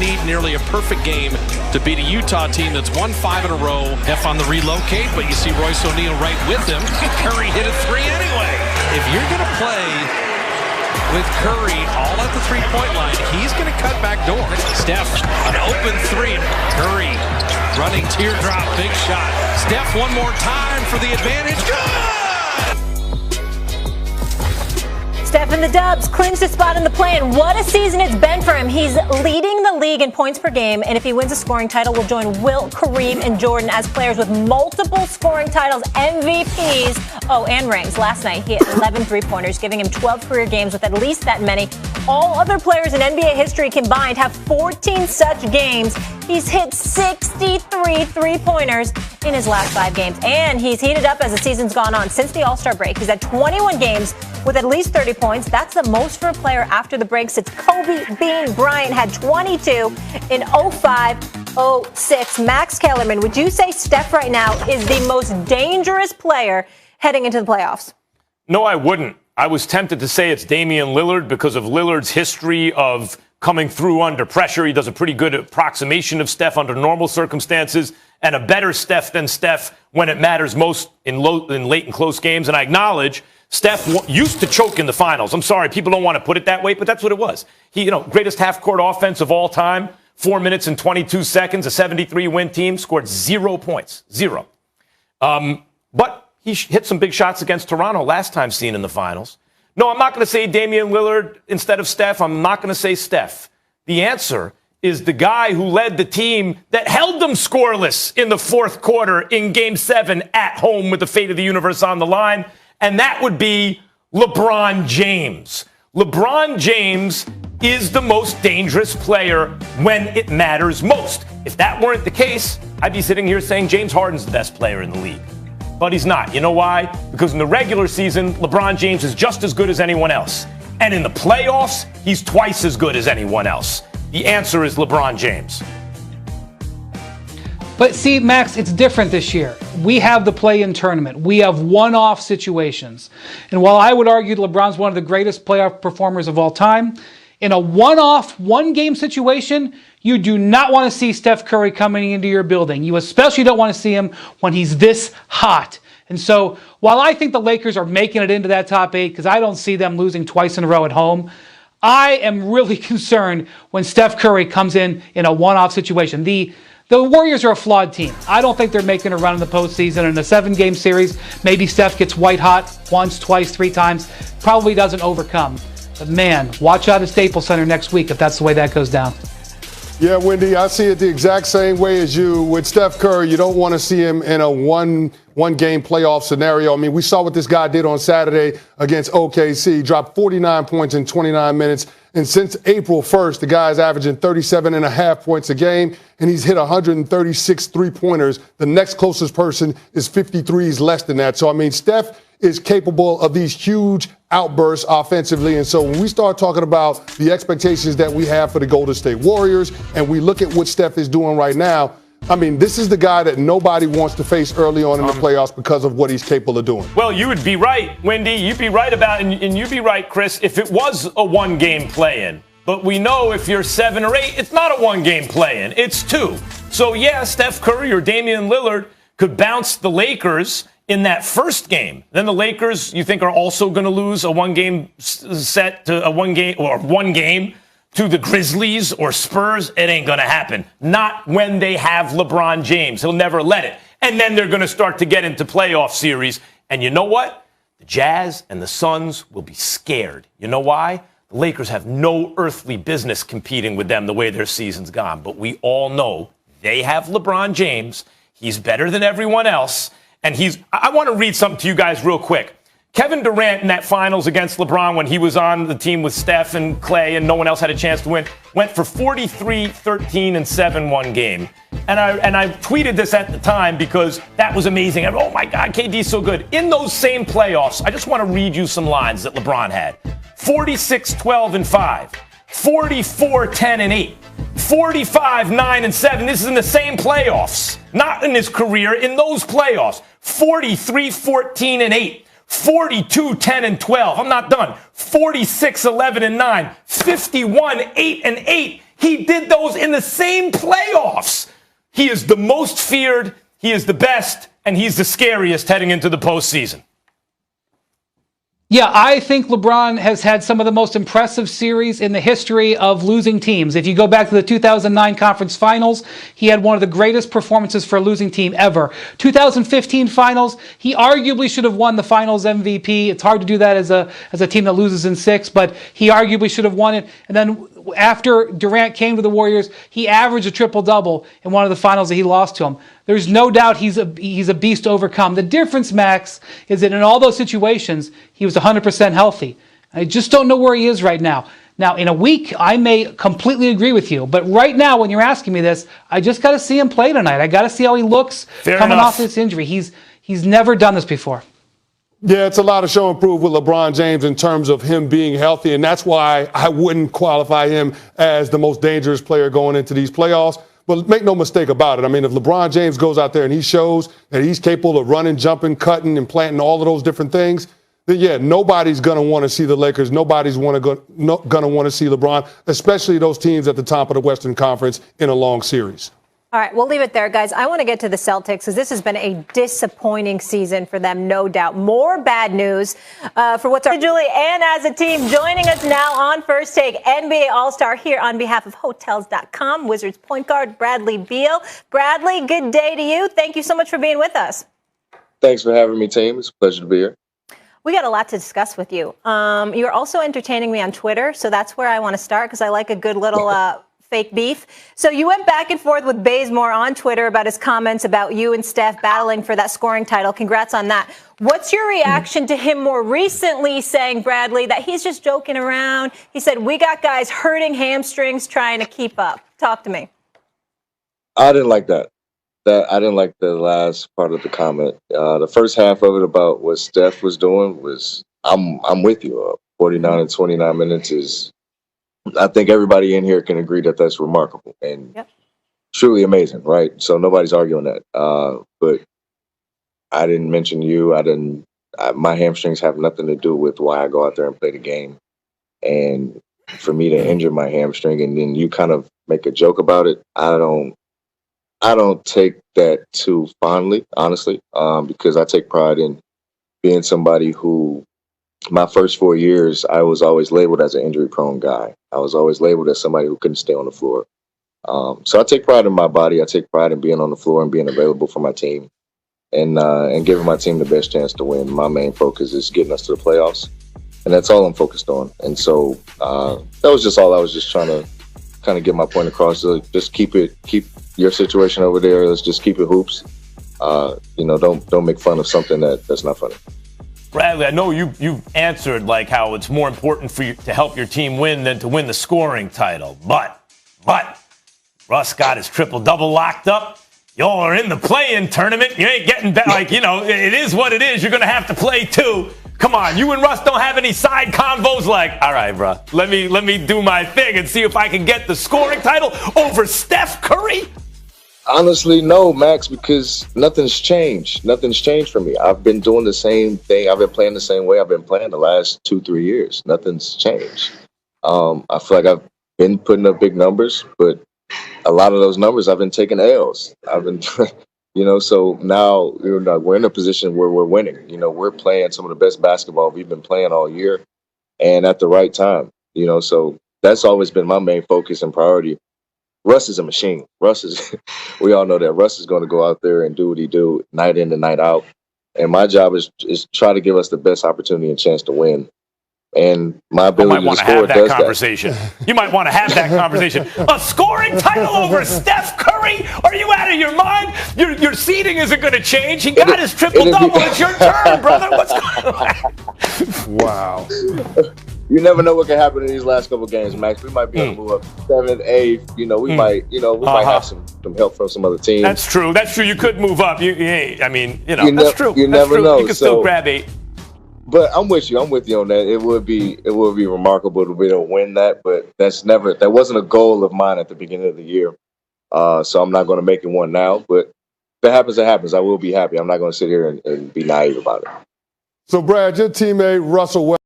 need nearly a perfect game to beat a Utah team that's won 5 in a row. F on the relocate, but you see Royce O'Neal right with him. Curry hit a 3 anyway. If you're going to play with Curry all at the three-point line, he's going to cut back door. Steph, an open 3. Curry running teardrop, big shot. Steph one more time for the advantage. Good! Steph and the Dubs clinched a spot in the play-in. What a season it's been for him. He's leading the league in points per game, and if he wins a scoring title, will join Wilt, Kareem, and Jordan as players with multiple scoring titles, MVPs, and rings. Last night, he hit 11 three-pointers, giving him 12 career games with at least that many. All other players in NBA history combined have 14 such games. He's hit 63 three-pointers in his last 5 games, and he's heated up as the season's gone on. Since the All-Star break, he's had 21 games with at least 30 points. That's the most for a player after the break since Kobe Bean Bryant had 22 in 05-06. Max Kellerman, would you say Steph right now is the most dangerous player heading into the playoffs? No, I wouldn't. I was tempted to say it's Damian Lillard because of Lillard's history of coming through under pressure. He does a pretty good approximation of Steph under normal circumstances, and a better Steph than Steph when it matters most in late and close games. And I acknowledge Steph used to choke in the finals. I'm sorry, people don't want to put it that way, but that's what it was. He, greatest half-court offense of all time, 4 minutes and 22 seconds, a 73-win team, scored 0 points. 0. But he hit some big shots against Toronto last time seen in the finals. No, I'm not going to say Damian Lillard instead of Steph. I'm not going to say Steph. The answer is the guy who led the team that held them scoreless in the fourth quarter in Game 7 at home with the fate of the universe on the line, and that would be LeBron James. LeBron James is the most dangerous player when it matters most. If that weren't the case, I'd be sitting here saying James Harden's the best player in the league. But he's not. You know why? Because in the regular season, LeBron James is just as good as anyone else. And in the playoffs, he's twice as good as anyone else. The answer is LeBron James. But see, Max, it's different this year. We have the play-in tournament. We have one-off situations. And while I would argue LeBron's one of the greatest playoff performers of all time, in a one-off, one-game situation, you do not want to see Steph Curry coming into your building. You especially don't want to see him when he's this hot. And so while I think the Lakers are making it into that top 8, because I don't see them losing twice in a row at home, I am really concerned when Steph Curry comes in a one-off situation. The Warriors are a flawed team. I don't think they're making a run in the postseason. In a 7-game series, maybe Steph gets white hot once, twice, 3 times. Probably doesn't overcome. But man, watch out at Staples Center next week if that's the way that goes down. Yeah, Wendy, I see it the exact same way as you. With Steph Curry, you don't want to see him in a one-game playoff scenario. I mean, we saw what this guy did on Saturday against OKC. He dropped 49 points in 29 minutes. And since April 1st, the guy's averaging 37.5 points a game, and he's hit 136 three-pointers. The next closest person is 53s less than that. So, I mean, Steph is capable of these huge outbursts offensively. And so when we start talking about the expectations that we have for the Golden State Warriors, and we look at what Steph is doing right now, I mean, this is the guy that nobody wants to face early on in the playoffs because of what he's capable of doing. Well, you would be right, Wendy. You'd be right about, and you'd be right, Chris, if it was a one-game play-in. But we know if you're 7 or 8, it's not a one-game play-in. It's 2. So, yeah, Steph Curry or Damian Lillard could bounce the Lakers in that first game. Then the Lakers, you think, are also going to lose a one-game set to a one game to the Grizzlies or Spurs? It ain't going to happen. Not when they have LeBron James. He'll never let it. And then they're going to start to get into playoff series. And you know what? The Jazz and the Suns will be scared. You know why? The Lakers have no earthly business competing with them the way their season's gone. But we all know they have LeBron James. He's better than everyone else. And I want to read something to you guys real quick. Kevin Durant in that finals against LeBron when he was on the team with Steph and Clay and no one else had a chance to win, went for 43, 13, and 7 one game. And I tweeted this at the time because that was amazing. Oh, my God, KD's so good. In those same playoffs, I just want to read you some lines that LeBron had. 46, 12, and 5. 44, 10, and 8. 45, 9, and 7. This is in the same playoffs. Not in his career, in those playoffs. 43, 14, and 8. 42, 10, and 12. I'm not done. 46, 11, and 9. 51, 8, and 8. He did those in the same playoffs. He is the most feared, he is the best, and he's the scariest heading into the postseason. Yeah, I think LeBron has had some of the most impressive series in the history of losing teams. If you go back to the 2009 conference finals, he had one of the greatest performances for a losing team ever. 2015 finals, he arguably should have won the finals MVP. It's hard to do that as a team that loses in 6, but he arguably should have won it. And then after Durant came to the Warriors, he averaged a triple-double in one of the finals that he lost to him. There's no doubt he's a beast to overcome. The difference, Max, is that in all those situations, he was 100% healthy. I just don't know where he is right now. Now, in a week, I may completely agree with you. But right now, when you're asking me this, I just got to see him play tonight. I got to see how he looks coming off this injury. He's never done this before. Yeah, it's a lot of show and prove with LeBron James in terms of him being healthy, and that's why I wouldn't qualify him as the most dangerous player going into these playoffs. But make no mistake about it. I mean, if LeBron James goes out there and he shows that he's capable of running, jumping, cutting, and planting all of those different things, then yeah, nobody's going to want to see the Lakers. Nobody's going to want to see LeBron, especially those teams at the top of the Western Conference in a long series. All right, we'll leave it there, guys. I want to get to the Celtics because this has been a disappointing season for them, no doubt. More bad news for what's our Julie and as a team. Joining us now on First Take, NBA All-Star here on behalf of Hotels.com, Wizards point guard Bradley Beal. Bradley, good day to you. Thank you so much for being with us. Thanks for having me, team. It's a pleasure to be here. We got a lot to discuss with you. You're also entertaining me on Twitter, so that's where I want to start because I like a good little fake beef. So you went back and forth with Bazemore on Twitter about his comments about you and Steph battling for that scoring title. Congrats on that. What's your reaction to him more recently saying, Bradley, that he's just joking around? He said, we got guys hurting hamstrings trying to keep up. Talk to me. I didn't like that. I didn't like the last part of the comment. The first half of it about what Steph was doing was, I'm with you. 49 and 29 minutes is, I think everybody in here can agree that that's remarkable and truly amazing, right? So nobody's arguing that. But I didn't mention you. My hamstrings have nothing to do with why I go out there and play the game. And for me to injure my hamstring and then you kind of make a joke about it, I don't take that too fondly, honestly, because I take pride in being somebody who, my first 4 years, I was always labeled as an injury-prone guy. I was always labeled as somebody who couldn't stay on the floor. So I take pride in my body. I take pride in being on the floor and being available for my team and giving my team the best chance to win. My main focus is getting us to the playoffs, and that's all I'm focused on. And so that was just all I was just trying to kind of get my point across. So just keep your situation over there. Let's just keep it hoops. Don't make fun of something that's not funny. Bradley, I know you answered like how it's more important for you to help your team win than to win the scoring title. But Russ got his triple-double locked up. Y'all are in the play-in tournament. You ain't getting back. It is what it is. You're going to have to play too. Come on, you and Russ don't have any side convos like, all right, bro, let me do my thing and see if I can get the scoring title over Steph Curry? Honestly, no, Max, because nothing's changed. Nothing's changed for me. I've been doing the same thing. I've been playing the same way I've been playing the last 2-3 years. Nothing's changed. I feel like I've been putting up big numbers, but a lot of those numbers I've been taking L's. I've been, so now we're in a position where we're winning. We're playing some of the best basketball we've been playing all year and at the right time. So that's always been my main focus and priority. Russ is a machine. We all know that Russ is going to go out there and do what he do night in and night out. And my job is try to give us the best opportunity and chance to win. And my ability to score does that. You might want to have that conversation. A scoring title over Steph Curry? Are you out of your mind? Your seeding isn't going to change. He got his triple-double. It's your turn, brother. What's going on? Wow. You never know what can happen in these last couple of games, Max. We might be able to move up 7, 8. We might have some help from some other teams. That's true. You could move up. That's true. You never know. You can still grab 8. But I'm with you on that. It would be remarkable to be able to win that, but that wasn't a goal of mine at the beginning of the year. So I'm not going to make it one now. But if it happens, it happens. I will be happy. I'm not going to sit here and be naive about it. So, Brad, your teammate Russell Westbrook